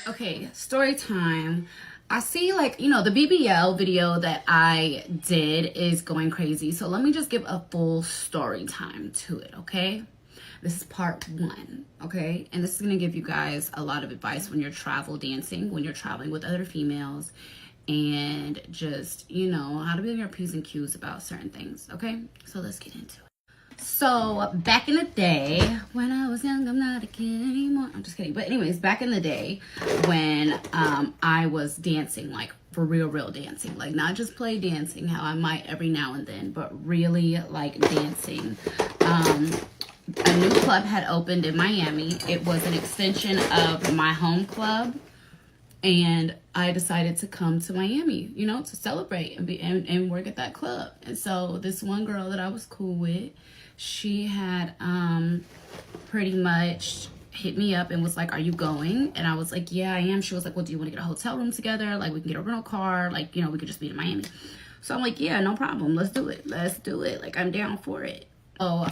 Okay, story time. I see, like, you know, the BBL video that I did is going crazy. So let me just give a full story time to it, okay? This is part 1, okay? And this is going to give you guys a lot of advice when you're travel dancing, when you're traveling with other females, and just, you know, how to be on your P's and Q's about certain things, okay? So let's get into it. So back in the day when I was young, I'm not a kid anymore. I'm just kidding. But anyways, back in the day when I was dancing, like for real dancing, like not just play dancing, how I might every now and then, but really like dancing. A new club had opened in Miami. It was an extension of my home club. And I decided to come to Miami, you know, to celebrate and work at that club. And so this one girl that I was cool with, she had pretty much hit me up and was like, are you going? And I was like, yeah, I am. She was like, well, do you want to get a hotel room together? Like, we can get a rental car. Like, you know, we could just be in Miami. So I'm like, yeah, no problem. Let's do it. Let's do it. Like, I'm down for it. Oh,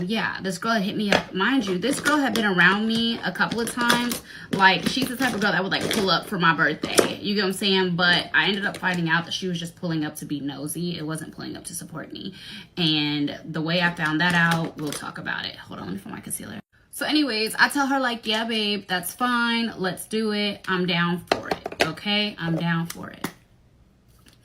yeah, this girl had hit me up. Mind you, this girl had been around me a couple of times. Like, she's the type of girl that would, like, pull up for my birthday. You get what I'm saying? But I ended up finding out that she was just pulling up to be nosy. It wasn't pulling up to support me. And the way I found that out, we'll talk about it. Hold on, let me find my concealer. So anyways, I tell her, like, yeah, babe, that's fine. Let's do it. I'm down for it, okay? I'm down for it.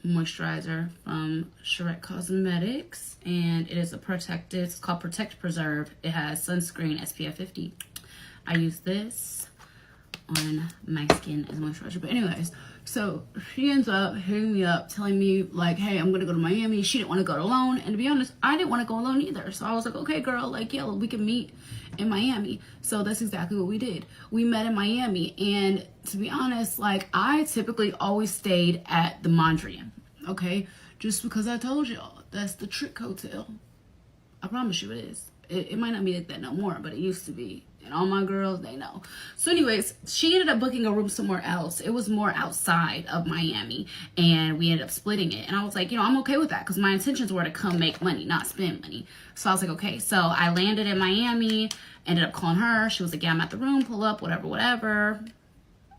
Moisturizer from Cashapp Cosmetics, and it is a protective, it's called Protect Preserve. It has sunscreen SPF 50. I use this on my skin as moisturizer. But anyways, so she ends up hitting me up telling me like, hey, I'm gonna go to Miami. She didn't want to go alone, and to be honest, I didn't want to go alone either. So I was like, okay girl, like, yeah, we can meet in Miami. So that's exactly what we did. We met in Miami, and to be honest, like, I typically always stayed at the Mondrian, okay? Just because I told y'all that's the trick hotel. I promise you it is. It might not be like that no more, but it used to be. And all my girls, they know. So anyways, she ended up booking a room somewhere else. It was more outside of Miami, and we ended up splitting it. And I was like, you know, I'm okay with that because my intentions were to come make money, not spend money. So I was like, okay. So I landed in Miami, ended up calling her. She was like, yeah, I'm at the room, pull up, whatever.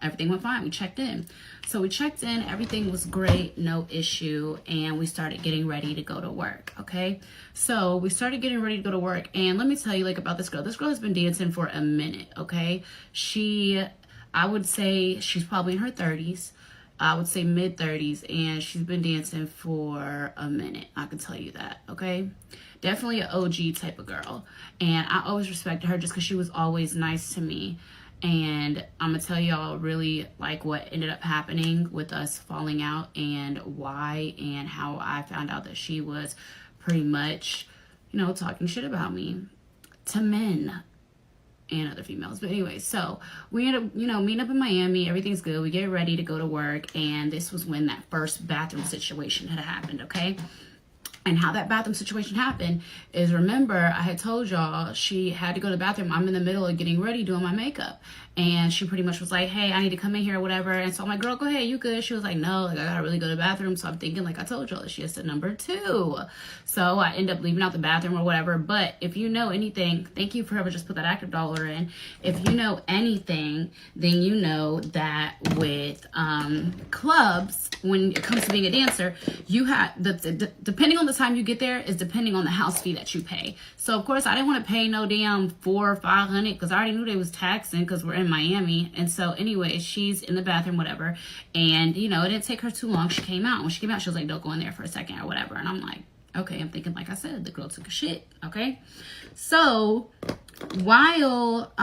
Everything went fine. We checked in. So we checked in. Everything was great. No issue. And we started getting ready to go to work. Okay. So we started getting ready to go to work. And let me tell you, like, about this girl. This girl has been dancing for a minute. Okay. I would say she's probably in her 30s. I would say mid 30s. And she's been dancing for a minute. I can tell you that. Okay. Definitely an OG type of girl. And I always respected her just because she was always nice to me. And I'm gonna tell y'all really like what ended up happening with us falling out and why and how I found out that she was pretty much, you know, talking shit about me to men and other females. But anyway, so we ended up, you know, meeting up in Miami. Everything's good. We get ready to go to work. And this was when that first bathroom situation had happened, okay? And how that bathroom situation happened is, remember, I had told y'all she had to go to the bathroom. I'm in the middle of getting ready, doing my makeup. And she pretty much was like, hey, I need to come in here or whatever. And so I'm like, girl, go ahead, you good? She was like, no, like, I gotta really go to the bathroom. So I'm thinking, like I told y'all, she has to number 2. So I end up leaving out the bathroom or whatever. But if you know anything, thank you for whoever just put that active dollar in. If you know anything, then you know that with clubs, when it comes to being a dancer, you have, depending on the time you get there is depending on the house fee that you pay. So of course I didn't want to pay no damn $400 or $500 because I already knew they was taxing because we're in Miami. And so anyway, she's in the bathroom, whatever, and you know, it didn't take her too long. She came out. When she came out, she was like, don't go in there for a second or whatever. And I'm like, okay. I'm thinking, like I said, the girl took a shit. Okay. So while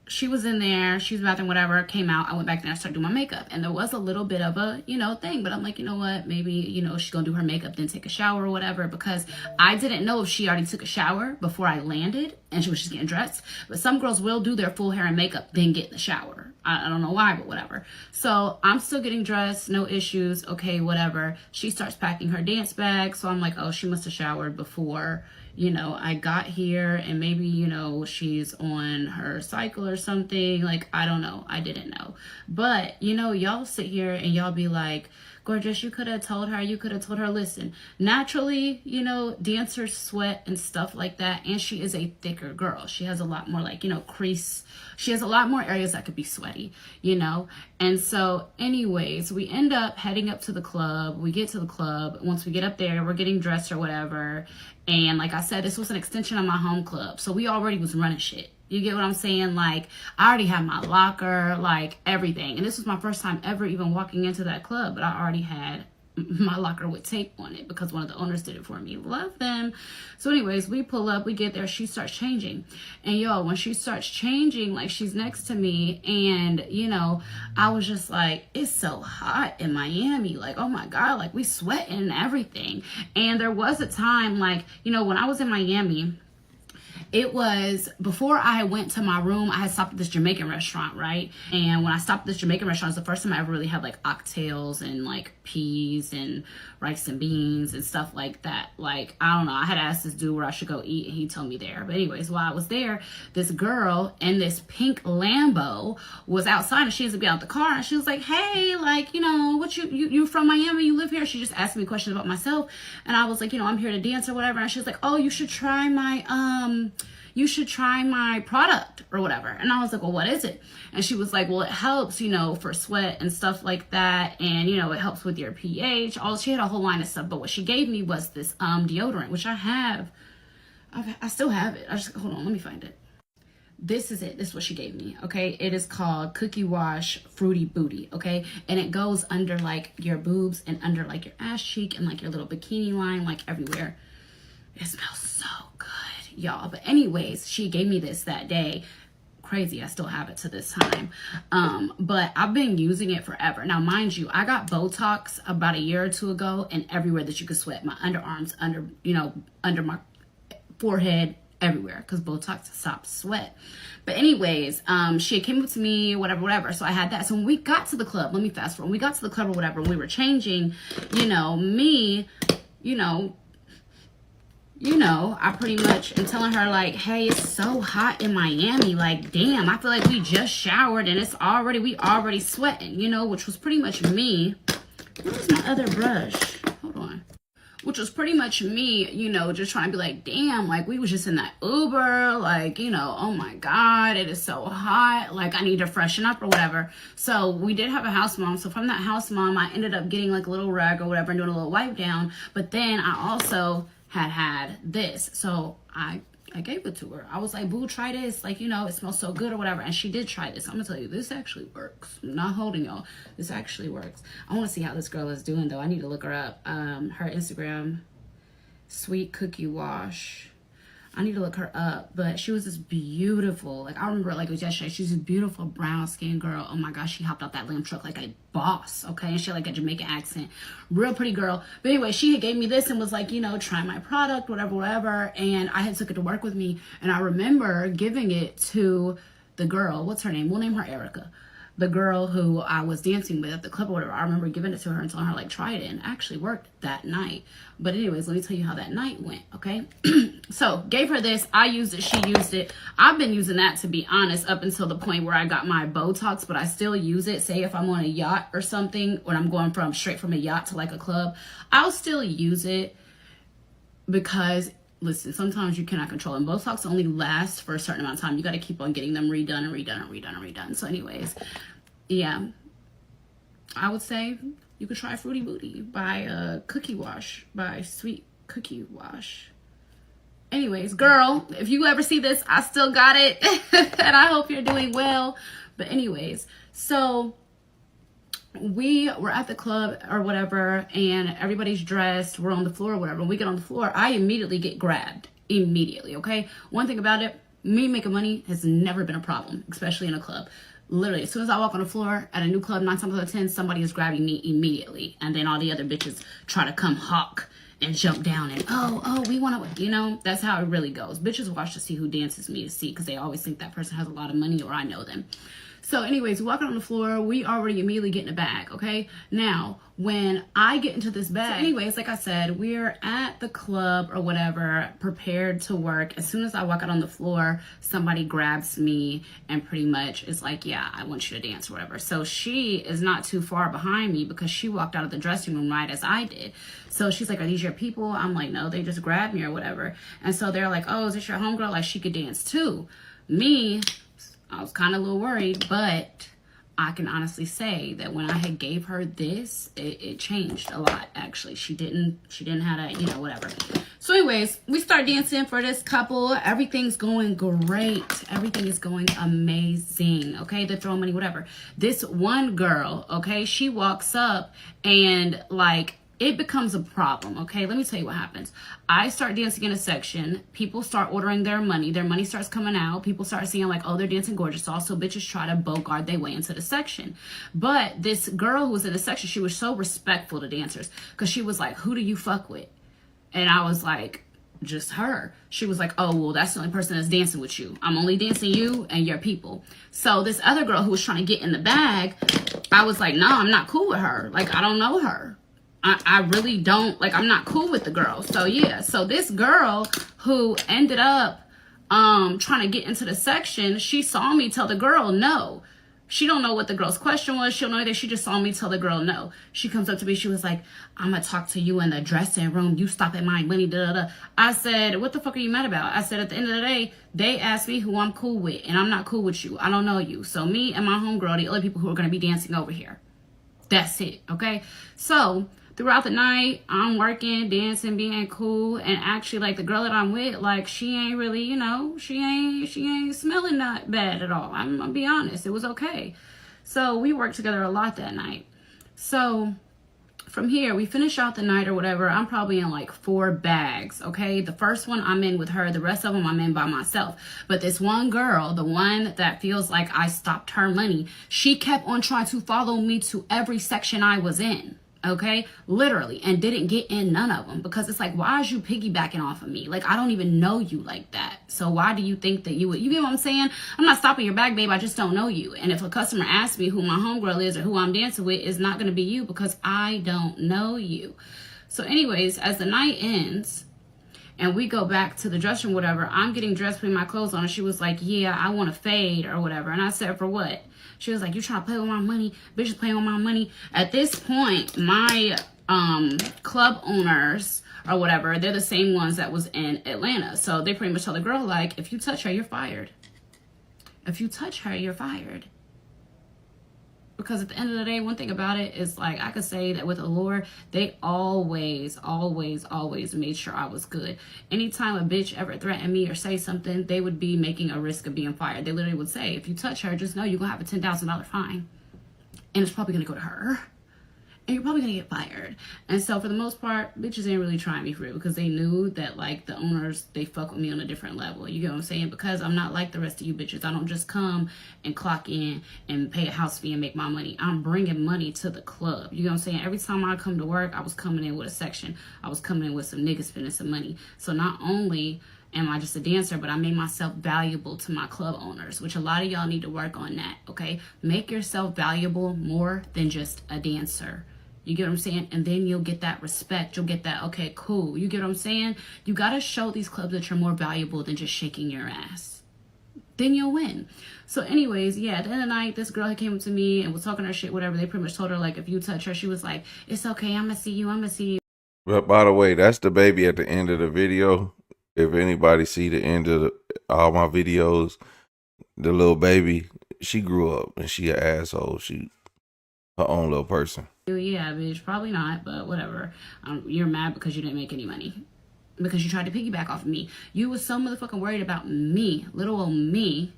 she was in there, she was in the bathroom, whatever, came out, I went back there and started doing my makeup. And there was a little bit of a, you know, thing, but I'm like, you know what, maybe, you know, she's gonna do her makeup, then take a shower or whatever, because I didn't know if she already took a shower before I landed and she was just getting dressed. But some girls will do their full hair and makeup, then get in the shower. I don't know why, but whatever. So I'm still getting dressed, no issues, okay, whatever. She starts packing her dance bag, so I'm like, oh, she must have showered before, you know, I got here, and maybe, you know, she's on her cycle or something. Like, I don't know. I didn't know. But, you know, y'all sit here and y'all be like, gorgeous, you could have told her, listen, naturally, you know, dancers sweat and stuff like that. And she is a thicker girl. She has a lot more like, you know, crease. She has a lot more areas that could be sweaty, you know? And so anyways, we end up heading up to the club. We get to the club. Once we get up there, we're getting dressed or whatever. And like I said, this was an extension of my home club. So we already was running shit. You get what I'm saying? Like, I already had my locker, like, everything. And this was my first time ever even walking into that club. But I already had my locker with tape on it because one of the owners did it for me. Love them. So anyways, we pull up. We get there. She starts changing. And, yo, when she starts changing, like, she's next to me. And, you know, I was just like, it's so hot in Miami. Like, oh, my God. Like, we sweating and everything. And there was a time, like, you know, when I was in Miami, it was before I went to my room. I had stopped at this Jamaican restaurant, right? And when I stopped at this Jamaican restaurant, it was the first time I ever really had like oxtails and like peas and rice and beans and stuff like that. Like, I don't know. I had asked this dude where I should go eat and he told me there. But anyways, while I was there, this girl in this pink Lambo was outside and she was to be out the car. And she was like, hey, like, you know, what you from Miami? You live here? She just asked me questions about myself. And I was like, you know, I'm here to dance or whatever. And she was like, oh, you should try my product or whatever. And I was like, well, what is it? And she was like, well, it helps, you know, for sweat and stuff like that. And, you know, it helps with your pH. She had a whole line of stuff. But what she gave me was this deodorant, which I have. I still have it. Hold on, let me find it. This is it. This is what she gave me. Okay. It is called Cookie Wash Fruity Booty. Okay. And it goes under like your boobs and under like your ass cheek and like your little bikini line, like everywhere. It smells so good, y'all. But anyways, she gave me this that day. Crazy, I still have it to this time. But I've been using it forever. Now, mind you, I got Botox about a year or two ago, and everywhere that you could sweat, my underarms, under my forehead, everywhere, because Botox stops sweat. But anyways, she came up to me, whatever. So I had that. So when we got to the club, let me fast forward. When we got to the club or whatever, we were changing, I pretty much am telling her like, hey, it's so hot in Miami. Like, damn, I feel like we just showered and we already sweating, which was pretty much me. Where's my other brush? Hold on. Which was pretty much me, just trying to be like, damn, like we was just in that Uber, like, oh my God, it is so hot. Like I need to freshen up or whatever. So we did have a house mom. So from that house mom, I ended up getting like a little rag or whatever and doing a little wipe down. But then I also had this. So I gave it to her. I was like, boo, try this. Like, it smells so good or whatever. And she did try this. I'm going to tell you, this actually works. I'm not holding y'all. This actually works. I want to see how this girl is doing, though. I need to look her up. Her Instagram, Sweet Cookie Wash. I need to look her up. But she was this beautiful, like, I remember like it was yesterday. She's a beautiful brown skinned girl. Oh my gosh, she hopped out that lamb truck like a boss, okay? And she had like a Jamaican accent. Real pretty girl. But anyway, she had gave me this and was like, try my product, whatever. And I had took it to work with me. And I remember giving it to the girl. What's her name? We'll name her Erica. The girl who I was dancing with at the club or whatever. I remember giving it to her and telling her, like, try it. And it actually worked that night. But anyways, let me tell you how that night went, okay? So, gave her this. I used it. She used it. I've been using that, to be honest, up until the point where I got my Botox. But I still use it. Say if I'm on a yacht or something, or I'm going straight from a yacht to, like, a club, I'll still use it because... Listen, sometimes you cannot control them. Botox only lasts for a certain amount of time. You got to keep on getting them redone. So anyways, yeah, I would say you could try Fruity Booty by Cookie Wash, by Sweet Cookie Wash. Anyways, girl, if you ever see this, I still got it. And I hope you're doing well. But anyways, so... we were at the club or whatever and everybody's dressed, we're on the floor or whatever. When we get on the floor, I immediately get grabbed. Immediately, okay? One thing about it, me making money has never been a problem, especially in a club. Literally, as soon as I walk on the floor at a new club, 9 times out of 10, somebody is grabbing me immediately. And then all the other bitches try to come hawk and jump down and, we want to, that's how it really goes. Bitches watch to see who dances me to see because they always think that person has a lot of money or I know them. So anyways, walking on the floor, we already immediately get in the bag, okay? Now, when I get into this bag, so anyways, like I said, we're at the club or whatever, prepared to work. As soon as I walk out on the floor, somebody grabs me and pretty much is like, yeah, I want you to dance or whatever. So she is not too far behind me because she walked out of the dressing room right as I did. So she's like, are these your people? I'm like, no, they just grabbed me or whatever. And so they're like, oh, is this your homegirl? Like, she could dance too. Me, I was kind of a little worried, but I can honestly say that when I had gave her this, it changed a lot, actually. She didn't have to, you know, whatever. So anyways, we start dancing for this couple. Everything's going great. Everything is going amazing, okay? They're throwing money, whatever. This one girl, okay, she walks up and, like, it becomes a problem, okay? Let me tell you what happens. I start dancing in a section. People start ordering their money. Their money starts coming out. People start seeing like, oh, they're dancing gorgeous. Also, bitches try to bogart their way into the section. But this girl who was in the section, she was so respectful to dancers because she was like, who do you fuck with? And I was like, just her. She was like, oh, well, that's the only person that's dancing with you. I'm only dancing you and your people. So this other girl who was trying to get in the bag, I was like, no, I'm not cool with her. Like, I don't know her. I really don't, like, I'm not cool with the girl. So yeah, so this girl who ended up trying to get into the section, she saw me tell the girl no. She don't know what the girl's question was. She don't know anything. She just saw me tell the girl no. She comes up to me. She was like, I'm going to talk to you in the dressing room. You stop at my money, da, da, da. I said, what the fuck are you mad about? I said, at the end of the day, they asked me who I'm cool with, and I'm not cool with you. I don't know you. So me and my homegirl, the other people who are going to be dancing over here. That's it, okay? So throughout the night, I'm working, dancing, being cool, and actually, like, the girl that I'm with, like, she ain't really, you know, she ain't smelling not bad at all. I'm gonna be honest, it was okay. So we worked together a lot that night. So from here, we finish out the night or whatever. I'm probably in like 4 bags, okay? The first one I'm in with her. The rest of them I'm in by myself. But this one girl, the one that feels like I stopped her money, she kept on trying to follow me to every section I was in, okay? Literally, and didn't get in none of them because it's like, why is you piggybacking off of me? Like, I don't even know you like that. So why do you think that you would, you get what I'm saying? I'm not stopping your bag, babe. I just don't know you. And if a customer asks me who my homegirl is or who I'm dancing with, it's not going to be you because I don't know you. So anyways, as the night ends and we go back to the dressing room, whatever, I'm getting dressed, putting my clothes on, and she was like, yeah, I want to fade or whatever. And I said, for what? She was like, you trying to play with my money? Bitches playing with my money. At this point, my club owners or whatever, they're the same ones that was in Atlanta. So they pretty much tell the girl, like, if you touch her, you're fired. If you touch her, you're fired. Because at the end of the day, one thing about it is, like, I could say that with Allure, they always made sure I was good. Anytime a bitch ever threatened me or say something, they would be making a risk of being fired. They literally would say, if you touch her, just know you're going to have a $10,000 fine. And it's probably going to go to her. And you're probably going to get fired. And so for the most part, bitches ain't really trying me for real because they knew that, like, the owners, they fuck with me on a different level. You get what I'm saying? Because I'm not like the rest of you bitches. I don't just come and clock in and pay a house fee and make my money. I'm bringing money to the club. You get what I'm saying? Every time I come to work, I was coming in with a section. I was coming in with some niggas spending some money. So not only am I just a dancer, but I made myself valuable to my club owners, which a lot of y'all need to work on that, okay? Make yourself valuable more than just a dancer. You get what I'm saying? And then you'll get that respect. You'll get that, okay, cool. You get what I'm saying? You got to show these clubs that you're more valuable than just shaking your ass. Then you'll win. So anyways, yeah, at the end of the night, this girl came up to me and was talking her shit, whatever. They pretty much told her, like, if you touch her, she was like, it's okay. I'm going to see you. I'm going to see you. But by the way, that's the baby at the end of the video. If anybody see the end of all my videos, the little baby, she grew up and she an asshole. She her own little person. Yeah, bitch, probably not, but whatever. You're mad because you didn't make any money. Because you tried to piggyback off of me. You was so motherfucking worried about me, little old me.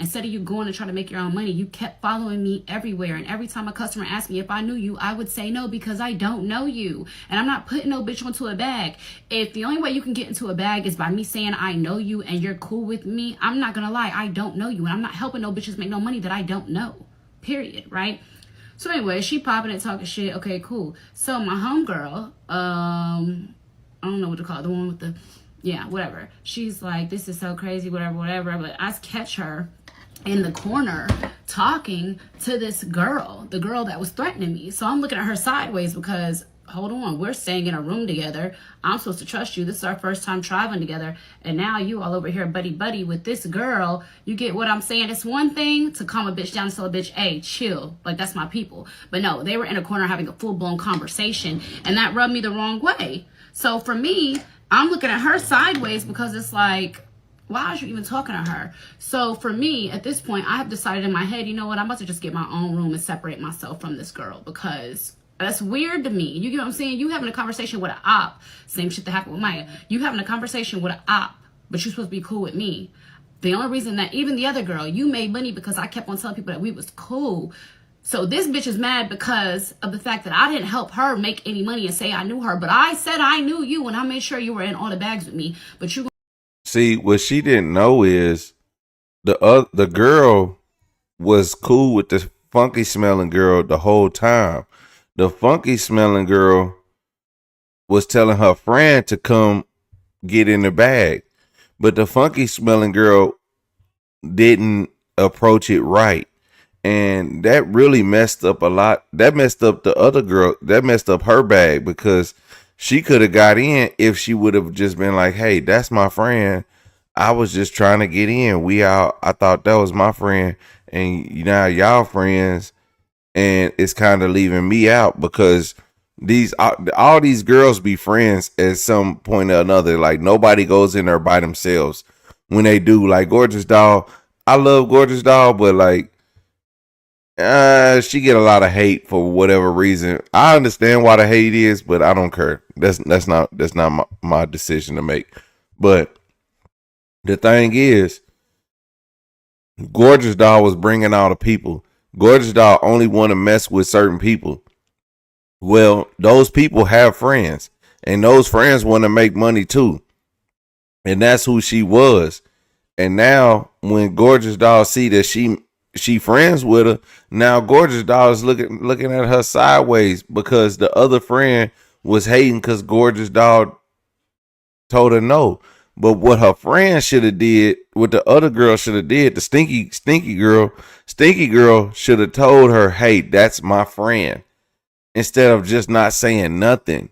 Instead of you going to try to make your own money, you kept following me everywhere. And every time a customer asked me if I knew you, I would say no because I don't know you. And I'm not putting no bitch onto a bag. If the only way you can get into a bag is by me saying I know you and you're cool with me, I'm not going to lie. I don't know you. And I'm not helping no bitches make no money that I don't know. Period, right? So anyway, she popping and talking shit. Okay, cool. So my homegirl, I don't know what to call it, the one with the, yeah, whatever. She's like, this is so crazy, whatever. But I catch her in the corner talking to this girl, the girl that was threatening me. So I'm looking at her sideways because, hold on, we're staying in a room together. I'm supposed to trust you. This is our first time traveling together. And now you all over here buddy with this girl. You get what I'm saying? It's one thing to calm a bitch down and tell a bitch, hey, chill. Like, that's my people. But no, they were in a corner having a full-blown conversation. And that rubbed me the wrong way. So for me, I'm looking at her sideways because it's like, why are you even talking to her? So for me, at this point, I have decided in my head, you know what? I'm about to just get my own room and separate myself from this girl because that's weird to me. You get what I'm saying? You having a conversation with an op. Same shit that happened with Maya. You having a conversation with an op, but you're supposed to be cool with me. The only reason that even the other girl, you made money because I kept on telling people that we was cool. So this bitch is mad because of the fact that I didn't help her make any money and say I knew her. But I said I knew you and I made sure you were in all the bags with me. But you... See, what she didn't know is the girl was cool with the funky smelling girl the whole time. The funky smelling girl was telling her friend to come get in the bag, but the funky smelling girl didn't approach it right. And that really messed up a lot. That messed up the other girl. That messed up her bag because she could have got in if she would have just been like, hey, that's my friend. I was just trying to get in. I thought that was my friend. And now y'all friends. And it's kind of leaving me out because all these girls be friends at some point or another. Like nobody goes in there by themselves. When they do, like Gorgeous Doll, I love Gorgeous Doll, but like she get a lot of hate for whatever reason. I understand why the hate is, but I don't care. That's not my decision to make. But the thing is, Gorgeous Doll was bringing all the people. Gorgeous Doll only want to mess with certain people. Well, those people have friends, and those friends want to make money too. And that's who she was. And now when Gorgeous Doll see that she friends with her, now Gorgeous Doll is looking at her sideways because the other friend was hating because Gorgeous Doll told her no. But what her friend should have did, what the other girl should have did, the stinky girl should have told her, hey, that's my friend, instead of just not saying nothing.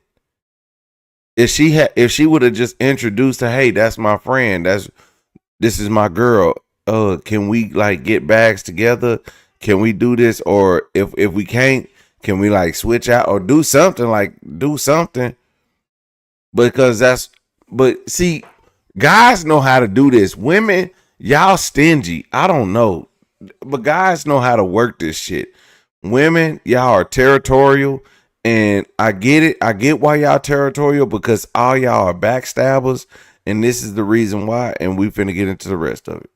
If she would have just introduced her, hey, that's my friend, this is my girl. Can we like get bags together? Can we do this? Or if we can't, can we like switch out or do something? But see, guys know how to do this. Women, y'all stingy. I don't know. But guys know how to work this shit. Women, y'all are territorial. And I get it. I get why y'all territorial because all y'all are backstabbers. And this is the reason why. And we finna get into the rest of it.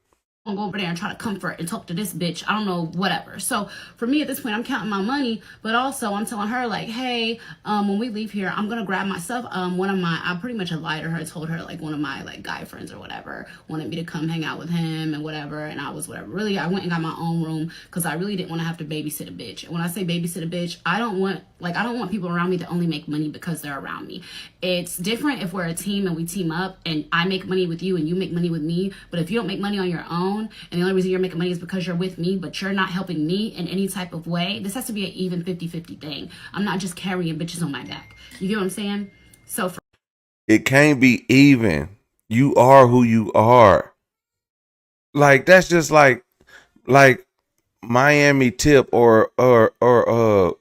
I'm gonna go over there and try to comfort and talk to this bitch. I don't know, whatever. So for me at this point, I'm counting my money, but also I'm telling her like, hey, when we leave here, I'm gonna grab myself I pretty much lied to her, told her like one of my like guy friends or whatever wanted me to come hang out with him and whatever, and I was whatever. Really, I went and got my own room because I really didn't want to have to babysit a bitch. And when I say babysit a bitch, I don't want people around me to only make money because they're around me. It's different if we're a team and we team up and I make money with you and you make money with me. But if you don't make money on your own and the only reason you're making money is because you're with me, but you're not helping me in any type of way, this has to be an even 50-50 thing. I'm not just carrying bitches on my back. You get what I'm saying? So it can't be even. You are who you are. Like that's just like Miami Tip or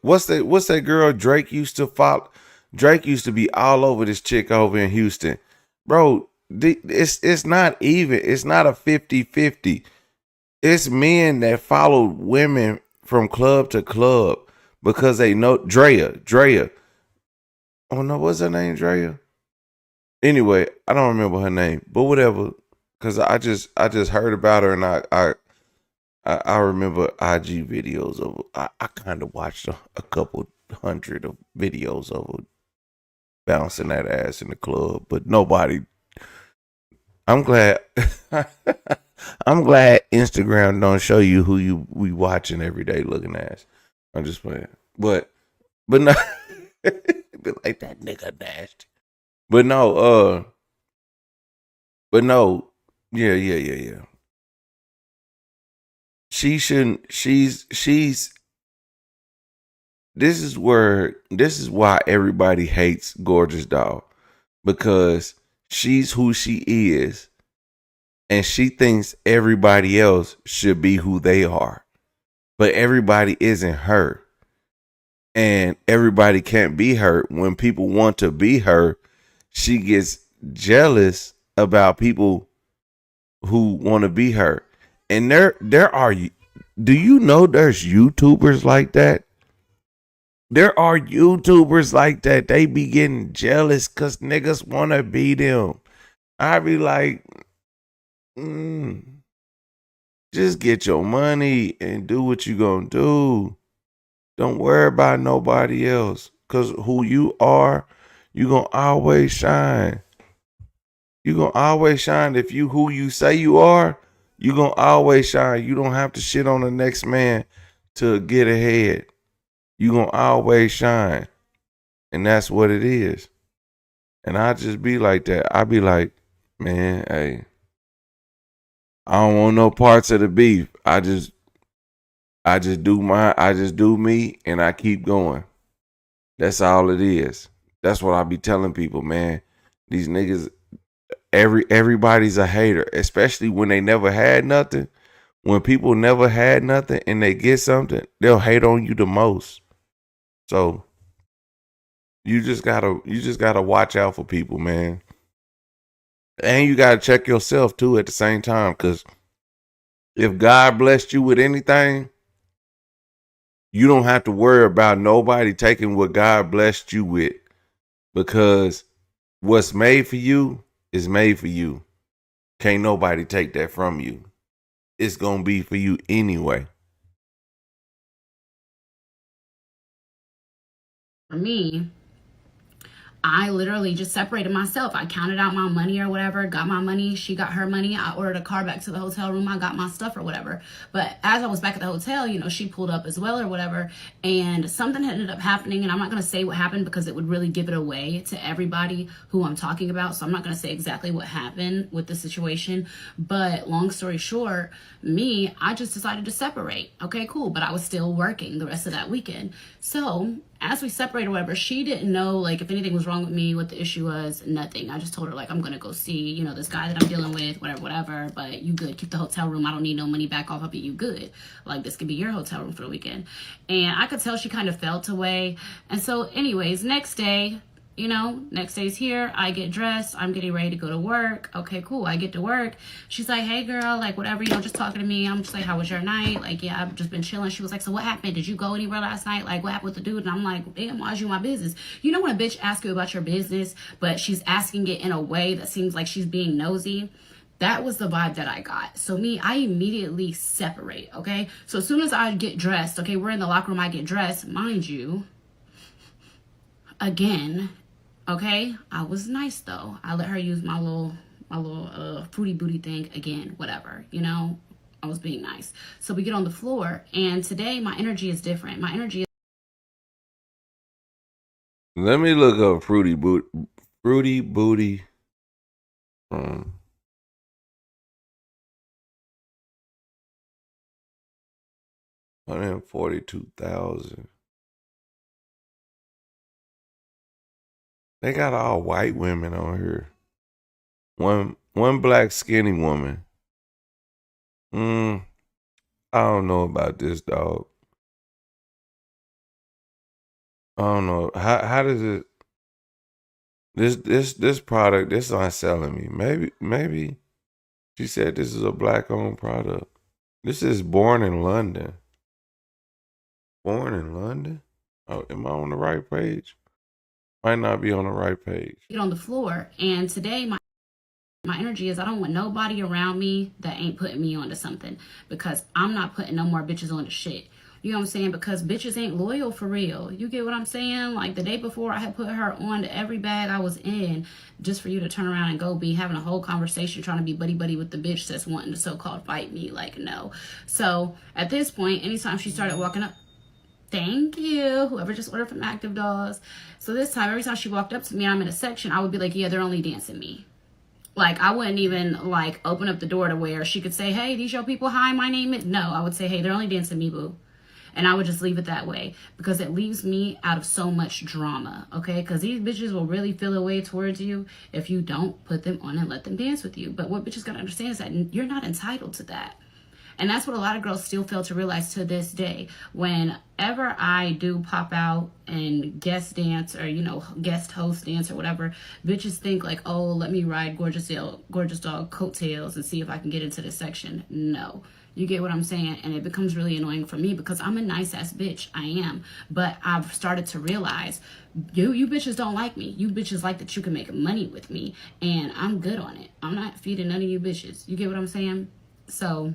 what's that girl Drake used to follow? Drake used to be all over this chick over in Houston. Bro, it's not even. It's not a 50-50. It's men that follow women from club to club because they know Drea. Oh no, what's her name? Drea? Anyway, I don't remember her name, but whatever. Cause I just heard about her and I remember IG videos of I kind of watched a couple hundred of videos of her bouncing that ass in the club, but nobody. I'm glad. I'm glad Instagram don't show you who we watching every day looking ass. I'm just playing, but no, be like that nigga nasty. But no, yeah. she shouldn't. She's. This is why everybody hates Gorgeous Doll, because she's who she is, and she thinks everybody else should be who they are, but everybody isn't her, and everybody can't be her. When people want to be her, she gets jealous about people who want to be her. And there are, do you know there's YouTubers like that? There are YouTubers like that. They be getting jealous because niggas want to be them. I be like, just get your money and do what you gonna do. Don't worry about nobody else. Because who you are, you gonna always shine. You gonna always shine. If you who you say you are, you gonna always shine. You don't have to shit on the next man to get ahead. You gonna always shine. And that's what it is. And I just be like that. I be like, man, hey, I don't want no parts of the beef. I just do me, and I keep going. That's all it is. That's what I be telling people, man. These niggas, everybody's a hater, especially when they never had nothing. When people never had nothing and they get something, they'll hate on you the most. So you just gotta watch out for people, man. And you gotta check yourself too at the same time, because if God blessed you with anything, you don't have to worry about nobody taking what God blessed you with, because what's made for you is made for you. Can't nobody take that from you. It's gonna be for you anyway. For me, I literally just separated myself. I counted out my money or whatever, got my money, she got her money. I ordered a car back to the hotel room. I got my stuff or whatever. But as I was back at the hotel, she pulled up as well or whatever. And something ended up happening. And I'm not going to say what happened because it would really give it away to everybody who I'm talking about. So I'm not going to say exactly what happened with the situation. But long story short, I just decided to separate. Okay, cool. But I was still working the rest of that weekend. So as we separated or whatever, she didn't know, like, if anything was wrong with me, what the issue was, nothing. I just told her, like, I'm going to go see, this guy that I'm dealing with, whatever, but you good. Keep the hotel room. I don't need no money back off of it. You good. Like, this could be your hotel room for the weekend. And I could tell she kind of felt away. And so, anyways, next day, next day's here. I get dressed. I'm getting ready to go to work. Okay, cool. I get to work. She's like, hey, girl, like, whatever, just talking to me. I'm just like, how was your night? Like, yeah, I've just been chilling. She was like, so what happened? Did you go anywhere last night? Like, what happened with the dude? And I'm like, damn, why's you my business? When a bitch asks you about your business, but she's asking it in a way that seems like she's being nosy? That was the vibe that I got. So I immediately separate, okay? So as soon as I get dressed, okay, we're in the locker room, I get dressed. Mind you, again, okay, I was nice though. I let her use my little fruity booty thing again, whatever, I was being nice. So we get on the floor, and today my energy is different. My energy is. Let me look up fruity booty. 142,000. They got all white women on here. One black skinny woman. I don't know about this, dog. I don't know. How does it, this product, this not selling me. Maybe she said this is a black owned product. This is born in London. Born in London? Oh, am I on the right page? Might not be on the right page. Get on the floor, and today my energy is I don't want nobody around me that ain't putting me onto something, because I'm not putting no more bitches on the shit. You know what I'm saying? Because bitches ain't loyal for real. You get what I'm saying? Like the day before, I had put her on to every bag I was in just for you to turn around and go be having a whole conversation trying to be buddy with the bitch that's wanting to so-called fight me. Like, no. So at this point, anytime she started walking up, thank you, whoever just ordered from Active Dolls. So this time, every time she walked up to me and I'm in a section, I would be like, yeah, they're only dancing me. Like, I wouldn't even, like, open up the door to where she could say, hey, these your people, hi, my name is... No, I would say, hey, they're only dancing me, boo. And I would just leave it that way because it leaves me out of so much drama, okay? Because these bitches will really feel a way towards you if you don't put them on and let them dance with you. But what bitches gotta understand is that you're not entitled to that. And that's what a lot of girls still fail to realize to this day. Whenever I do pop out and guest dance or, you know, guest host dance or whatever, bitches think like, oh, let me ride Gorgeous Dog coattails and see if I can get into this section. No. You get what I'm saying? And it becomes really annoying for me because I'm a nice ass bitch. I am. But I've started to realize you bitches don't like me. You bitches like that you can make money with me. And I'm good on it. I'm not feeding none of you bitches. You get what I'm saying? So...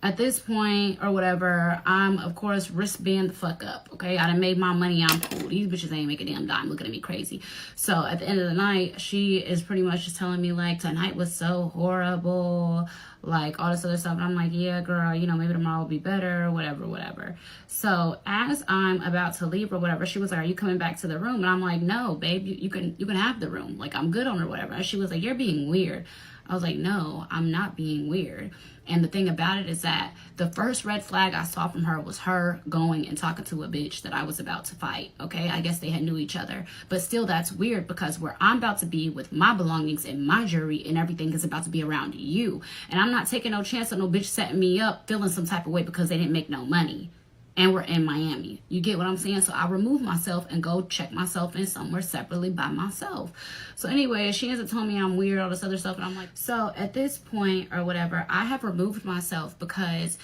at this point or whatever, I'm, of course, wristband the fuck up, okay? I done made my money. I'm cool. These bitches ain't making a damn dime looking at me crazy. So at the end of the night, she is pretty much just telling me, like, tonight was so horrible, like, all this other stuff. And I'm like, yeah, girl, you know, maybe tomorrow will be better, whatever. So as I'm about to leave or whatever, she was like, are you coming back to the room? And I'm like, no, babe, you can have the room. Like, I'm good on or whatever. And she was like, you're being weird. I was like, no, I'm not being weird. And the thing about it is that the first red flag I saw from her was her going and talking to a bitch that I was about to fight, okay? I guess they had knew each other. But still, that's weird because where I'm about to be with my belongings and my jewelry and everything is about to be around you. And I'm not taking no chance on no bitch setting me up feeling some type of way because they didn't make no money. And we're in Miami. You get what I'm saying? So I remove myself and go check myself in somewhere separately by myself. So anyway, she ends up telling me I'm weird, all this other stuff. And I'm like, so at this point or whatever, I have removed myself because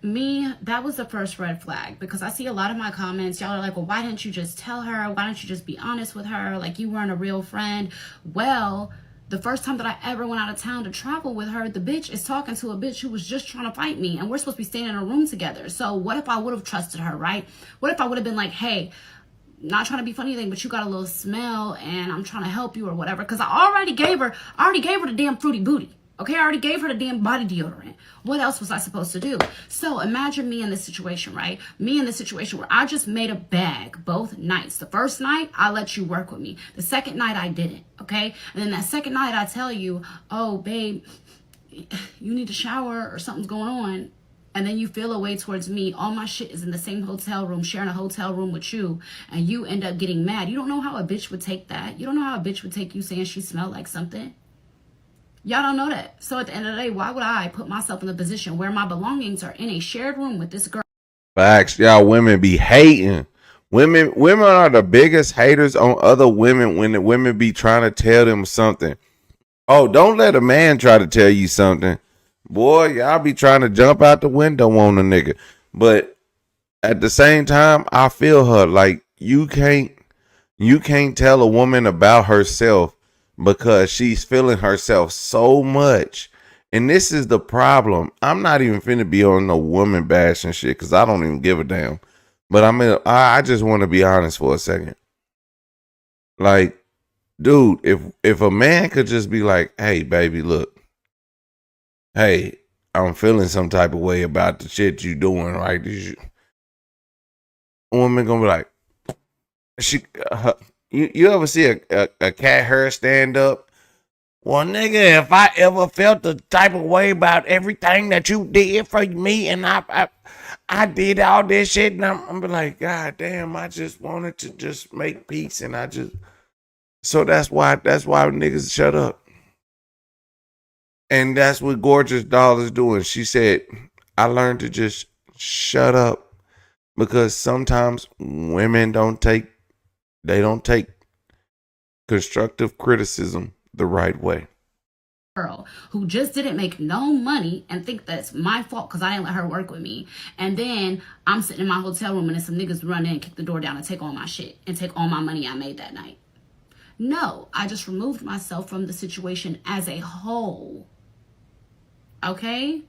that was the first red flag. Because I see a lot of my comments, y'all are like, well, why didn't you just tell her? Why don't you just be honest with her? Like, you weren't a real friend. Well, the first time that I ever went out of town to travel with her, the bitch is talking to a bitch who was just trying to fight me. And we're supposed to be staying in a room together. So what if I would have trusted her, right? What if I would have been like, hey, not trying to be funny thing, but you got a little smell and I'm trying to help you or whatever. Because I already gave her the damn fruity booty. Okay, I already gave her the damn body deodorant. What else was I supposed to do? So imagine me in this situation, right? Me in this situation where I just made a bag both nights. The first night, I let you work with me. The second night, I didn't, okay? And then that second night, I tell you, oh, babe, you need to shower or something's going on. And then you feel a way towards me. All my shit is in the same hotel room, sharing a hotel room with you. And you end up getting mad. You don't know how a bitch would take that. You don't know how a bitch would take you saying she smelled like something. Y'all don't know that. So at the end of the day, why would I put myself in the position where my belongings are in a shared room with this girl? Facts, y'all women be hating. Women are the biggest haters on other women when the women be trying to tell them something. Oh, don't let a man try to tell you something. Boy, y'all be trying to jump out the window on a nigga. But at the same time, I feel her. Like, you can't tell a woman about herself because she's feeling herself so much. And this is the problem. I'm not even finna be on no woman bashing shit because I don't even give a damn. But I just want to be honest for a second. Like, dude, if a man could just be like, hey, baby, look. Hey, I'm feeling some type of way about the shit you doing, right? A woman gonna be like, you ever see a cat hair stand up? Well, nigga, if I ever felt the type of way about everything that you did for me, and I did all this shit, and I'm like, God damn, I just wanted to just make peace, and so that's why niggas shut up. And that's what Gorgeous Doll is doing. She said, I learned to just shut up because sometimes women don't take constructive criticism the right way. Girl who just didn't make no money and think that's my fault because I didn't let her work with me. And then I'm sitting in my hotel room and then some niggas run in and kick the door down and take all my shit and take all my money I made that night. No, I just removed myself from the situation as a whole. Okay.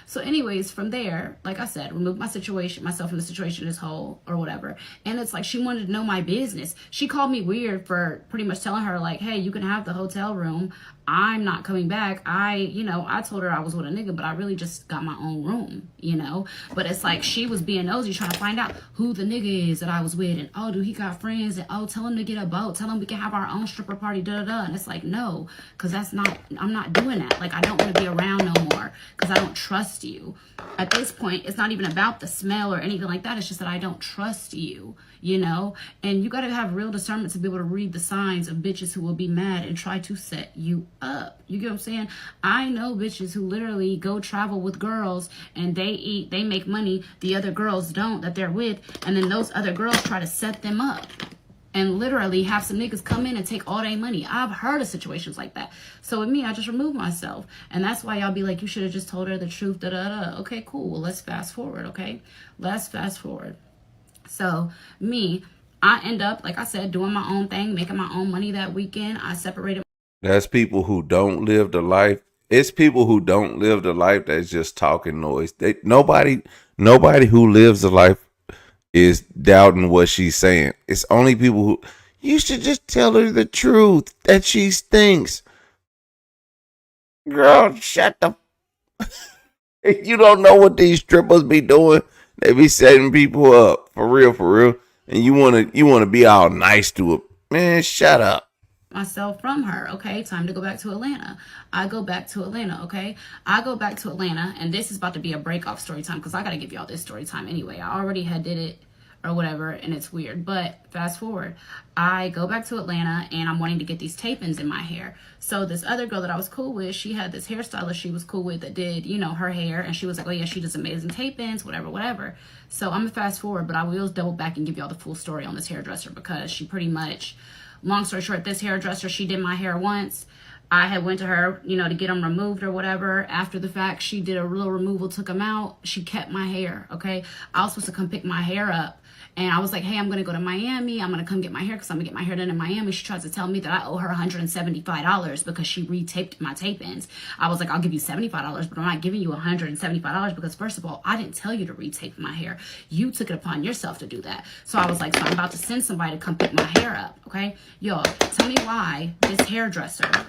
So anyways, from there, like I said, remove myself from the situation as whole or whatever. And it's like she wanted to know my business. She called me weird for pretty much telling her like, hey, you can have the hotel room. I'm not coming back. I told her I was with a nigga, but I really just got my own room, But it's like she was being nosy, trying to find out who the nigga is that I was with, and oh, do he got friends? And oh, tell him to get a boat. Tell him we can have our own stripper party. Da da da. And it's like, no, because I'm not doing that. Like, I don't want to be around no more because I don't trust you. At this point, it's not even about the smell or anything like that. It's just that I don't trust you. And you got to have real discernment to be able to read the signs of bitches who will be mad and try to set you up. You get what I'm saying? I know bitches who literally go travel with girls and they make money, the other girls don't, that they're with, and then those other girls try to set them up and literally have some niggas come in and take all their money. I've heard of situations like that. So with me, I just remove myself. And that's why y'all be like, you should have just told her the truth, da da da. Okay, cool. Well, let's fast forward, okay? Let's fast forward. So me, I end up, like I said, doing my own thing, making my own money that weekend. I separated. That's people who don't live the life. It's people who don't live the life that's just talking noise. Nobody who lives the life is doubting what she's saying. It's only people who, you should just tell her the truth that she stinks. Girl, shut the. You don't know what these strippers be doing. They be setting people up for real, and you wanna be all nice to it. Man, shut up. Myself from her. Okay, time to go back to Atlanta. I go back to Atlanta. Okay, I go back to Atlanta, and this is about to be a break off story time because I gotta give y'all this story time anyway. I already had did it or whatever, and it's weird. But fast forward, I go back to Atlanta, and I'm wanting to get these tape-ins in my hair. So this other girl that I was cool with, she had this hairstylist she was cool with that did, her hair, and she was like, oh yeah, she does amazing tape-ins, whatever. So I'm gonna fast forward, but I will double back and give y'all the full story on this hairdresser because she pretty much, long story short, this hairdresser, she did my hair once. I had went to her, to get them removed or whatever. After the fact, she did a real removal, took them out. She kept my hair, okay? I was supposed to come pick my hair up. And I was like, hey, I'm going to go to Miami. I'm going to come get my hair because I'm going to get my hair done in Miami. She tries to tell me that I owe her $175 because she retaped my tape-ins. I was like, I'll give you $75, but I'm not giving you $175 because, first of all, I didn't tell you to retape my hair. You took it upon yourself to do that. So I was like, so I'm about to send somebody to come pick my hair up, okay? Y'all, tell me why this hairdresser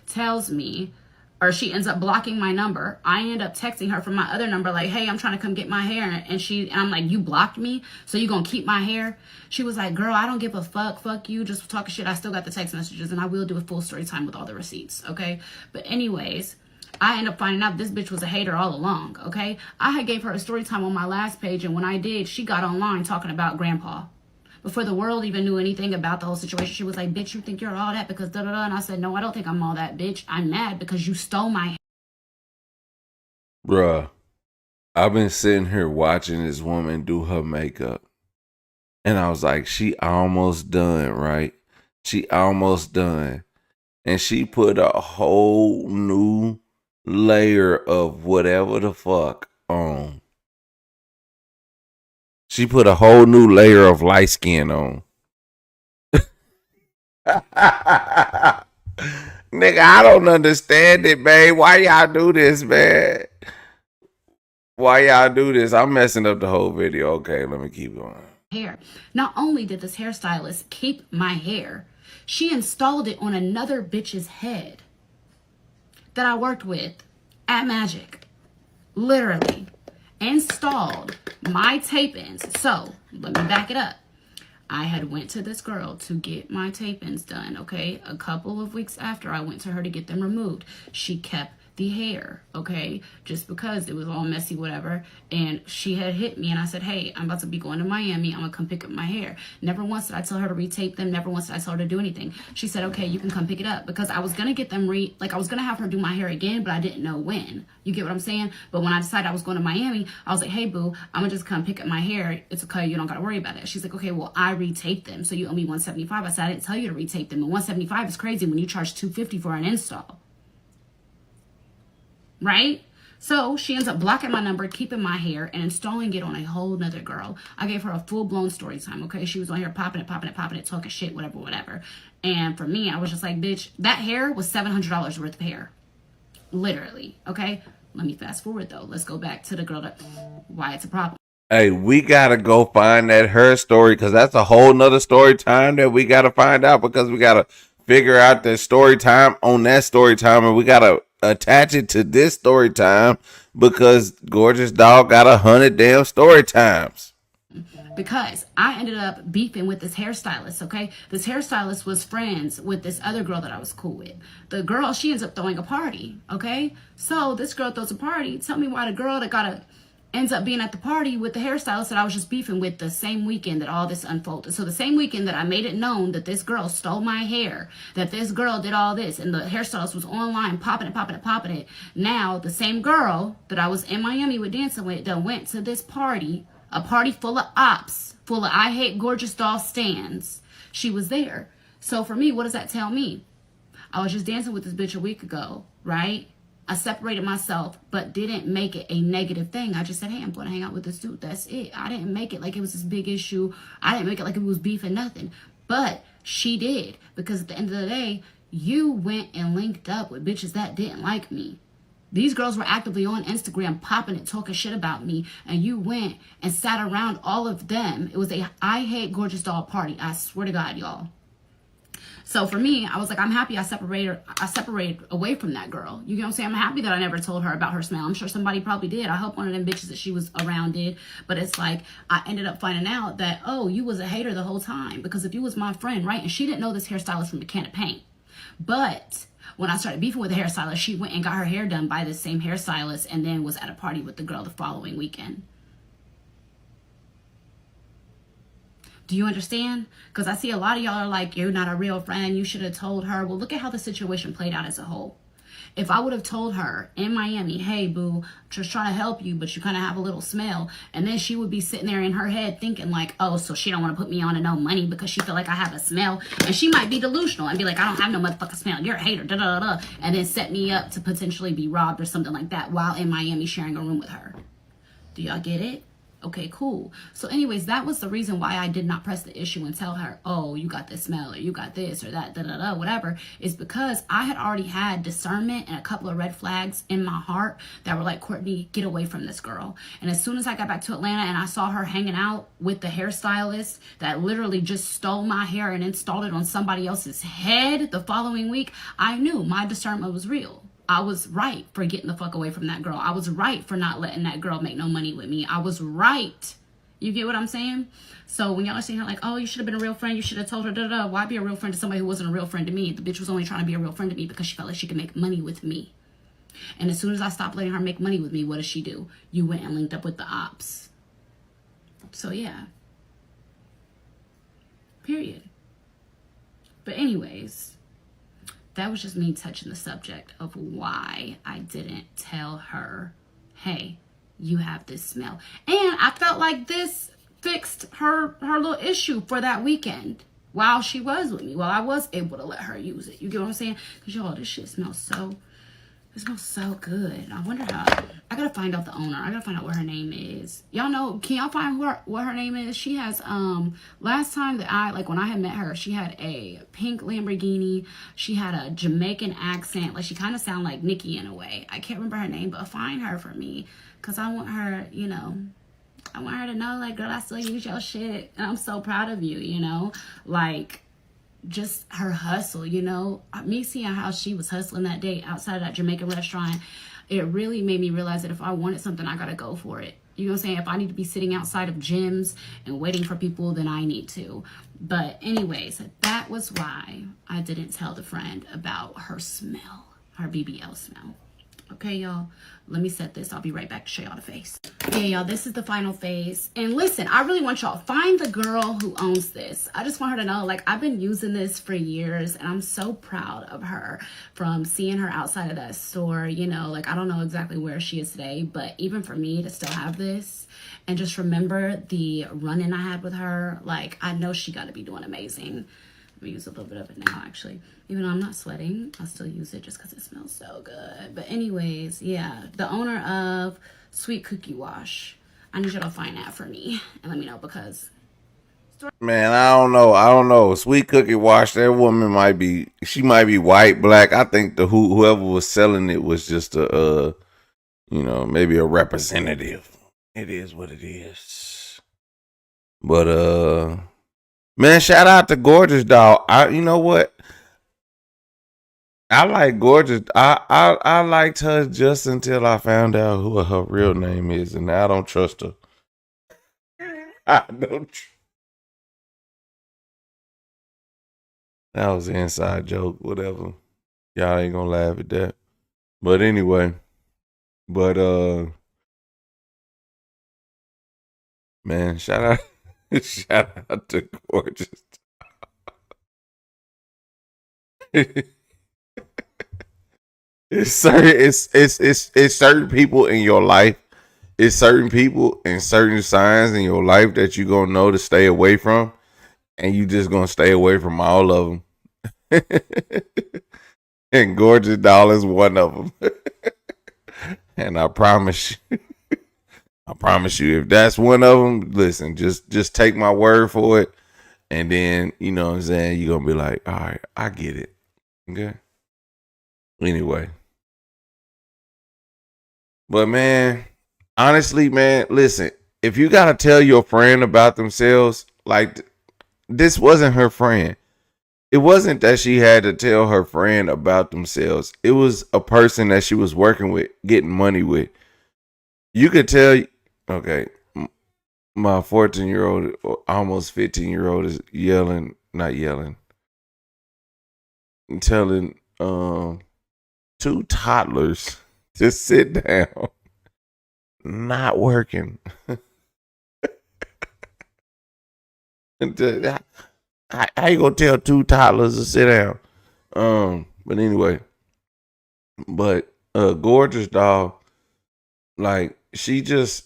tells me, or she ends up blocking my number. I end up texting her from my other number like, hey, I'm trying to come get my hair. And I'm like, you blocked me? So you gonna keep my hair? She was like, girl, I don't give a fuck. Fuck you. Just talking shit. I still got the text messages and I will do a full story time with all the receipts. Okay. But anyways, I end up finding out this bitch was a hater all along. Okay. I had gave her a story time on my last page. And when I did, she got online talking about grandpa. Before the world even knew anything about the whole situation, she was like, bitch, you think you're all that because da-da-da. And I said, no, I don't think I'm all that, bitch. I'm mad because you stole my hair. Bruh, I've been sitting here watching this woman do her makeup. And I was like, she almost done, right? She almost done. And she put a whole new layer of whatever the fuck on. She put a whole new layer of light skin on. Nigga, I don't understand it, man. Why y'all do this, man? Why y'all do this? I'm messing up the whole video. Okay, let me keep going. Hair. Not only did this hairstylist keep my hair, she installed it on another bitch's head that I worked with at Magic. Literally installed my tape-ins. So let me back it up. I had went to this girl to get my tape-ins done, okay? A couple of weeks after I went to her to get them removed. She kept the hair, okay? Just because it was all messy, whatever. And she had hit me and I said, hey, I'm about to be going to Miami. I'm gonna come pick up my hair. Never once did I tell her to retape them. Never once did I tell her to do anything. She said, okay, you can come pick it up because I was gonna get them I was gonna have her do my hair again, but I didn't know when. You get what I'm saying? But when I decided I was going to Miami, I was like, hey boo, I'm gonna just come pick up my hair. It's okay, you don't gotta worry about it. She's like, okay, well, I retaped them, so you owe me $175. I said, I didn't tell you to retape them. And $175 is crazy when you charge $250 for an install. Right? So she ends up blocking my number, keeping my hair, and installing it on a whole nother girl. I gave her a full-blown story time, okay? She was on here popping it, talking shit, whatever. And for me, I was just like, bitch, that hair was $700 worth of hair. Literally, okay? Let me fast forward, though. Let's go back to the girl why it's a problem. Hey, we gotta go find that her story because that's a whole nother story time that we gotta find out because we gotta figure out that story time on that story time, and we gotta attach it to this story time because Gorgeous Dog got 100 damn story times. Because I ended up beefing with this hairstylist, okay? This hairstylist was friends with this other girl that I was cool with. The girl, she ends up throwing a party, okay? So this girl throws a party. Tell me why the girl that ends up being at the party with the hairstylist that I was just beefing with the same weekend that all this unfolded. So the same weekend that I made it known that this girl stole my hair, that this girl did all this, and the hairstylist was online popping it. Now, the same girl that I was in Miami with dancing with that went to this party, a party full of ops, full of I Hate Gorgeous Doll stands. She was there. So for me, what does that tell me? I was just dancing with this bitch a week ago, right? I separated myself, but didn't make it a negative thing. I just said, hey, I'm going to hang out with this dude. That's it. I didn't make it like it was this big issue. I didn't make it like it was beef and nothing. But she did. Because at the end of the day, you went and linked up with bitches that didn't like me. These girls were actively on Instagram popping it, talking shit about me. And you went and sat around all of them. It was a I Hate Gorgeous Doll party. I swear to God, y'all. So for me, I was like, I'm happy I separated away from that girl. You know what I'm saying? I'm happy that I never told her about her smell. I'm sure somebody probably did. I hope one of them bitches that she was around did. But it's like, I ended up finding out that, oh, you was a hater the whole time. Because if you was my friend, right? And she didn't know this hairstylist from a can of paint. But when I started beefing with the hairstylist, she went and got her hair done by the same hairstylist and then was at a party with the girl the following weekend. Do you understand? Because I see a lot of y'all are like, you're not a real friend. You should have told her. Well, look at how the situation played out as a whole. If I would have told her in Miami, hey, boo, just trying to help you, but you kind of have a little smell. And then she would be sitting there in her head thinking like, oh, so she don't want to put me on to no money because she feel like I have a smell. And she might be delusional and be like, I don't have no motherfucking smell. You're a hater, da da da. And then set me up to potentially be robbed or something like that while in Miami sharing a room with her. Do y'all get it? Okay, cool. So anyways, that was the reason why I did not press the issue and tell her, oh, you got this smell or you got this or that, da da da, whatever, is because I had already had discernment and a couple of red flags in my heart that were like, Courtney, get away from this girl. And as soon as I got back to Atlanta and I saw her hanging out with the hairstylist that literally just stole my hair and installed it on somebody else's head the following week, I knew my discernment was real. I was right for getting the fuck away from that girl. I was right for not letting that girl make no money with me. I was right. You get what I'm saying? So when y'all are saying like, oh, you should have been a real friend. You should have told her, da da da. Why be a real friend to somebody who wasn't a real friend to me? The bitch was only trying to be a real friend to me because she felt like she could make money with me. And as soon as I stopped letting her make money with me, what does she do? You went and linked up with the ops. So yeah. Period. But anyways, that was just me touching the subject of why I didn't tell her, hey, you have this smell. And I felt like this fixed her little issue for that weekend while she was with me, while I was able to let her use it. You get what I'm saying? Because y'all, this shit smells so... It smells so good. I wonder how... I gotta find out the owner. I gotta find out what her name is. Y'all know... Can y'all find what her name is? She has... Last time that when I had met her, she had a pink Lamborghini. She had a Jamaican accent. Like, she kind of sounded like Nikki in a way. I can't remember her name, but find her for me. Because I want her, you know... I want her to know, like, girl, I still use your shit. And I'm so proud of you, you know? Like... just her hustle, you know, me seeing how she was hustling that day outside of that Jamaican restaurant, it really made me realize that if I wanted something, I gotta go for it. You know what I'm saying? If I need to be sitting outside of gyms and waiting for people, then I need to. But anyways, that was why I didn't tell the friend about her smell, her BBL smell. Okay, y'all, let me set this. I'll be right back to show y'all the face. Okay, y'all, this is the final face. And listen, I really want y'all, find the girl who owns this. I just want her to know, like, I've been using this for years, and I'm so proud of her from seeing her outside of that store. You know, like, I don't know exactly where she is today, but even for me to still have this and just remember the run-in I had with her, like, I know she got to be doing amazing. Let me use a little bit of it now, actually. Even though I'm not sweating, I'll still use it just because it smells so good. But anyways, yeah, the owner of Sweet Cookie Wash. I need you to find that for me and let me know because... Man, I don't know. Sweet Cookie Wash, that woman she might be white, black. I think whoever was selling it was just a, you know, maybe a representative. It is what it is. But, man, shout out to Gorgeous Dog. You know what? I like gorgeous. I liked her just until I found out who her real name is, and now I don't trust her. I don't. That was an inside joke. Whatever. Y'all ain't gonna laugh at that. But anyway, but man, shout out, shout out to gorgeous. It's certain people in your life. It's certain people and certain signs in your life that you gonna know to stay away from, and you just gonna stay away from all of them. And gorgeous doll is one of them. And I promise you, if that's one of them, listen, just take my word for it, and then you know what I'm saying, you're gonna be like, all right, I get it. Okay. Anyway, but man, honestly, man, listen, if you gotta tell your friend about themselves, like this wasn't her friend. It wasn't that she had to tell her friend about themselves. It was a person that she was working with, getting money with. You could tell, okay, my 14-year-old, almost 15-year-old is yelling, not yelling, telling two toddlers to sit down, not working. How you gonna tell two toddlers to sit down? But anyway, but gorgeous doll, like she just,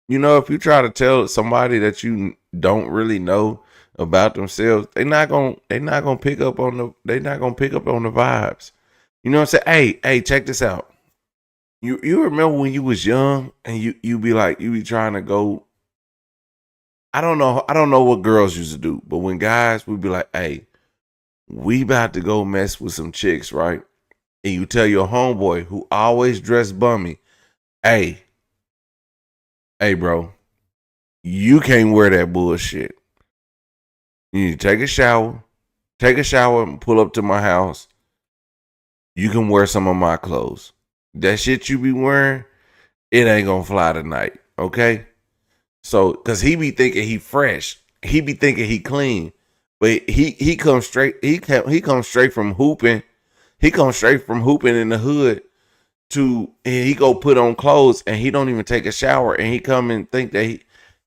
you know, if you try to tell somebody that you don't really know about themselves, they not gonna pick up on the vibes. You know what I'm saying? Hey, check this out. You remember when you was young and you be like, you be trying to go. I don't know what girls used to do, but when guys would be like, hey, we about to go mess with some chicks, right? And you tell your homeboy who always dressed bummy, hey, bro, you can't wear that bullshit. You need to take a shower and pull up to my house. You can wear some of my clothes. That shit you be wearing, it ain't gonna fly tonight, okay? So, cause he be thinking he fresh, he be thinking he clean, but he comes straight. He comes straight from hooping. He comes straight from hooping in the hood and he go put on clothes and he don't even take a shower and he come and think that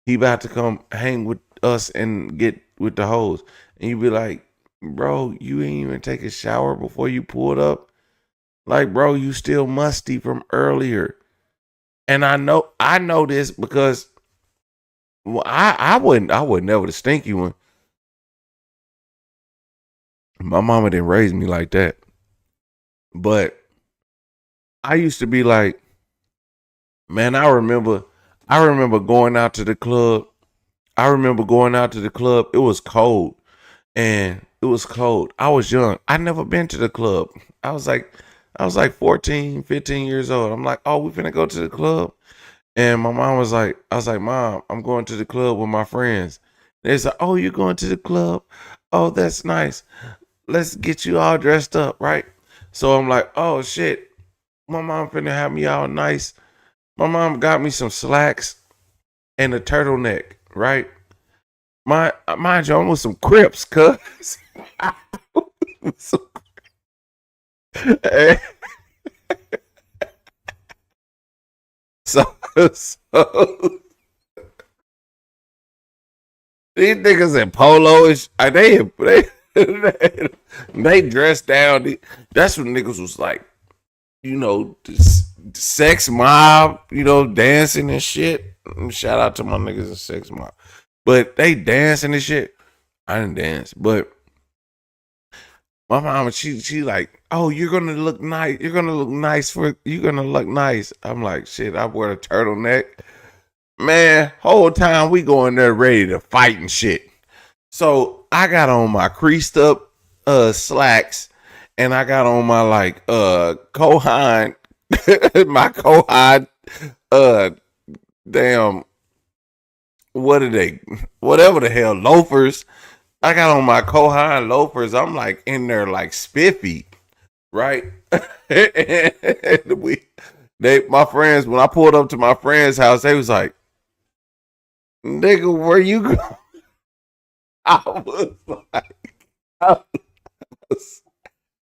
he about to come hang with us and get with the hoes, and you be like, bro, you ain't even take a shower before you pulled up. Like, bro, you still musty from earlier. And I know this because, well, I would never the stinky one. My mama didn't raise me like that. But I used to be like, man, I remember going out to the club. I remember going out to the club. It was cold. And it was cold. I was young. I never been to the club. I was like I was like 14, 15 years old. I'm like, oh, we finna go to the club. And my mom was like, I was like, Mom, I'm going to the club with my friends. They said, oh, you're going to the club? Oh, that's nice. Let's get you all dressed up, right? So I'm like, oh shit. My mom finna have me all nice. My mom got me some slacks and a turtleneck, right? Mind you, I'm with some Crips, cuz. so, so these niggas in poloish, they dressed down. That's what niggas was like, you know, sex mob, you know, dancing and shit. Shout out to my niggas in sex mob, but they dancing and shit. I didn't dance, but my mama, she like, oh, you're gonna look nice. You're gonna look nice. I'm like, shit. I wear a turtleneck, man. Whole time we going there ready to fight and shit. So I got on my creased up slacks, and I got on my like Kohan, my Kohan uh damn, what are they? Whatever the hell, loafers. I got on my Kohan loafers. I'm like in there like spiffy. right? And my friends, when I pulled up to my friend's house, they was like, "Nigga, where you go?" I was like, I, was,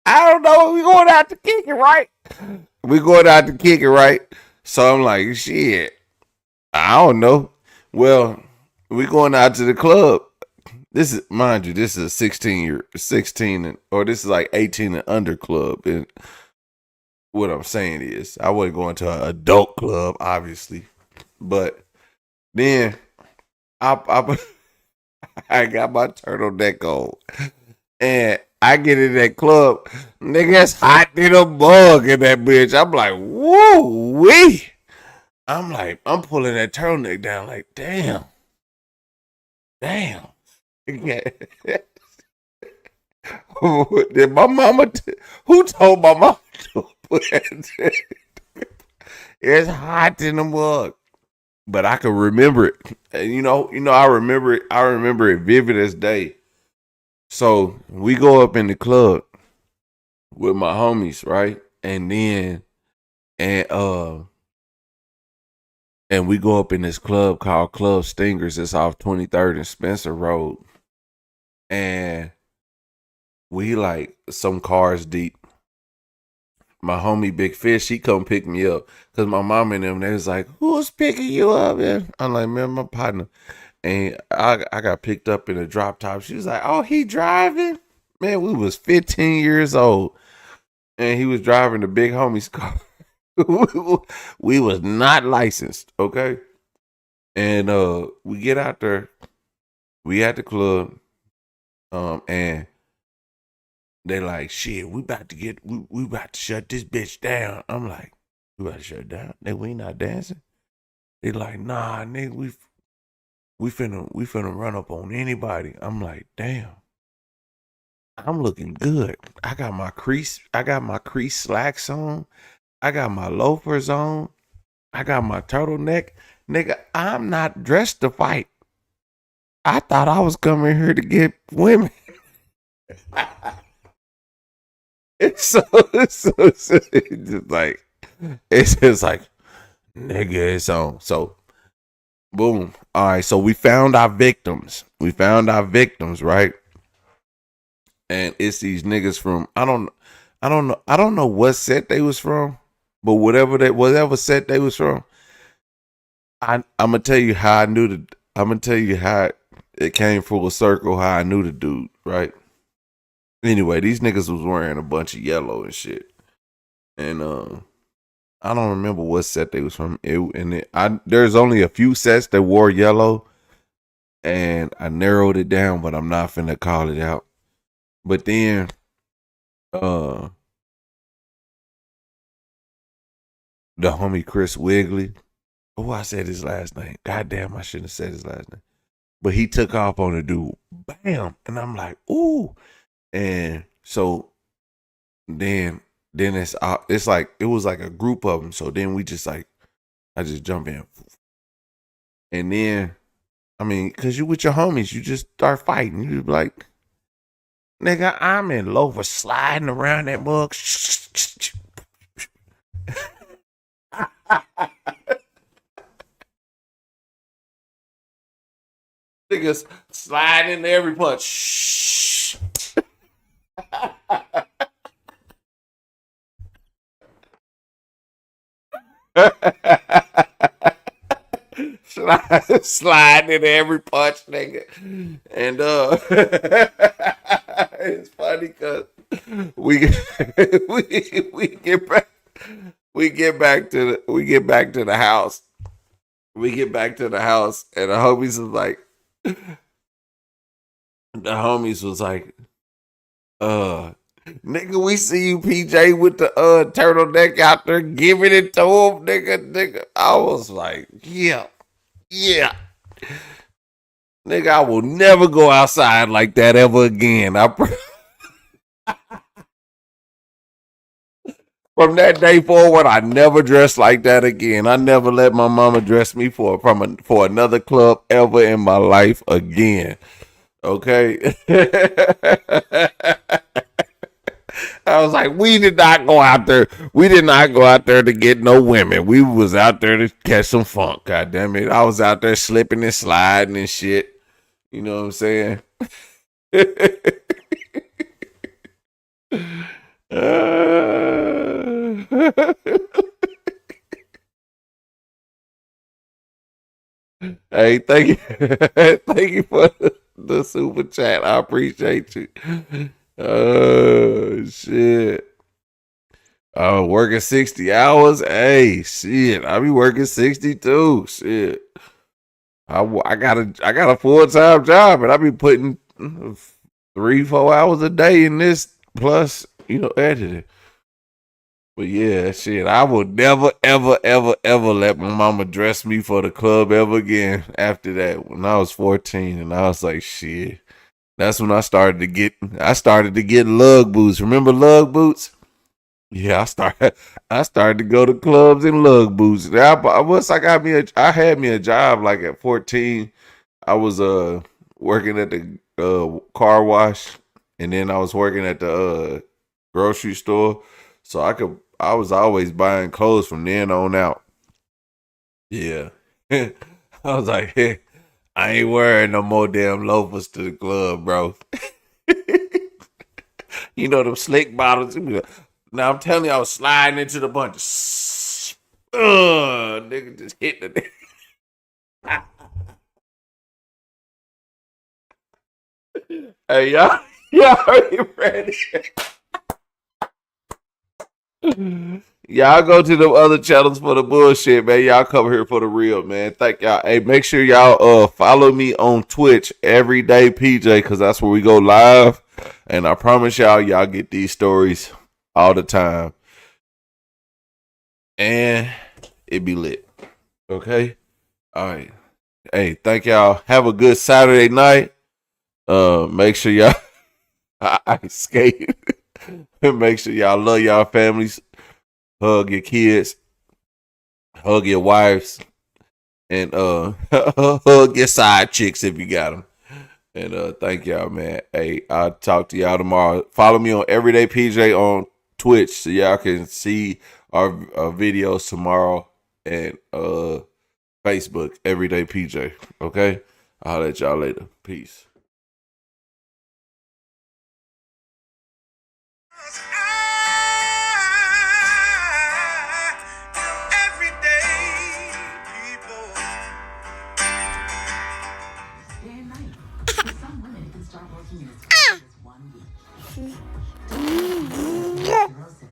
I don't know. We going out to kick it, right? We going out to kick it, right? So I'm like, shit. I don't know. Well, we going out to the club. This is, mind you, this is a 16, or this is like 18 and under club. And what I'm saying is, I wasn't going to an adult club, obviously, but then I I got my turtleneck on, and I get in that club, nigga, it's hot in a bug in that bitch. I'm like, woo wee. I'm like, I'm pulling that turtleneck down, like, damn. Did my mama? Who told my mama to put that? It's hot in the mug, but I can remember it. And I remember it. I remember it vivid as day. So we go up in the club with my homies, right? And and we go up in this club called Club Stingers. It's off 23rd and Spencer Road. And we like some cars deep. My homie Big Fish, he come pick me up. Cause my mom and them, they was like, who's picking you up, man? I'm like, man, my partner. And I got picked up in a drop top. She was like, oh, he driving? Man, we was 15 years old. And he was driving the big homie's car. We was not licensed, okay? And we get out there. We at the club. And they like, shit, we about to shut this bitch down. I'm like, we about to shut it down? Nigga, we not dancing? They like, nah, nigga, we finna run up on anybody. I'm like, damn. I'm looking good. I got my crease slacks on. I got my loafers on. I got my turtleneck. Nigga, I'm not dressed to fight. I thought I was coming here to get women. It's just like, nigga, it's on. So boom. All right. So we found our victims. Right? And it's these niggas from I don't know what set they was from, but whatever set they was from. I'm gonna tell you how I knew I'm gonna tell you how it came full circle. How I knew the dude, right? Anyway, these niggas was wearing a bunch of yellow and shit, and I don't remember what set they was from. There's only a few sets that wore yellow, and I narrowed it down, but I'm not finna call it out. But then, the homie Chris Wiggly. Oh, I said his last name. Goddamn, I shouldn't have said his last name. But he took off on the dude. Bam. And I'm like, ooh. And so then it's like, it was like a group of them. So then I just jump in. And then, I mean, cause you with your homies, you just start fighting. You be like, nigga, I'm in loafer sliding around that mug. Niggas sliding into every punch. Shh. Sliding into every punch, nigga. And it's funny because we we get back to the house. We get back to the house, and the homies was like, nigga, we see you, PJ, with the turtleneck out there giving it to him, nigga. I was like, yeah. Nigga, I will never go outside like that ever again. From that day forward, I never dressed like that again. I never let my mama dress me for another club ever in my life again. Okay. I was like, we did not go out there. We did not go out there to get no women. We was out there to catch some funk. God damn it! I was out there slipping and sliding and shit. You know what I'm saying? Hey, thank you, thank you for the super chat. I appreciate you. Oh shit! Working 60 hours. Hey, shit! I be working 60 too. Shit. I got a full time job, and I be putting 3-4 hours a day in this plus editing. But yeah, shit, I will never, ever, ever, ever let my mama dress me for the club ever again after that. When I was 14 and I was like, shit. That's when I started to get lug boots. Remember lug boots? Yeah, I started to go to clubs in lug boots. I had me a job like at 14. I was working at the car wash, and then I was working at the grocery store. So I was always buying clothes from then on out. Yeah. I was like, hey, I ain't wearing no more damn loafers to the club, bro. You know them slick bottles. Now I'm telling you, I was sliding into the bunch. Nigga just hit the. Hey y'all ain't ready. Y'all go to the other channels for the bullshit, man. Y'all come here for the real, man. Thank y'all. Hey, make sure y'all follow me on Twitch everydaypj, because that's where we go live. And I promise y'all get these stories all the time. And it be lit. Okay? All right. Hey, thank y'all. Have a good Saturday night. Make sure y'all I skate. Make sure y'all love y'all families. Hug your kids. Hug your wives. And hug your side chicks if you got them. And thank y'all, man. Hey, I'll talk to y'all tomorrow. Follow me on everydaypj on Twitch so y'all can see our videos tomorrow, and Facebook everydaypj. Okay, I'll let y'all later. Peace.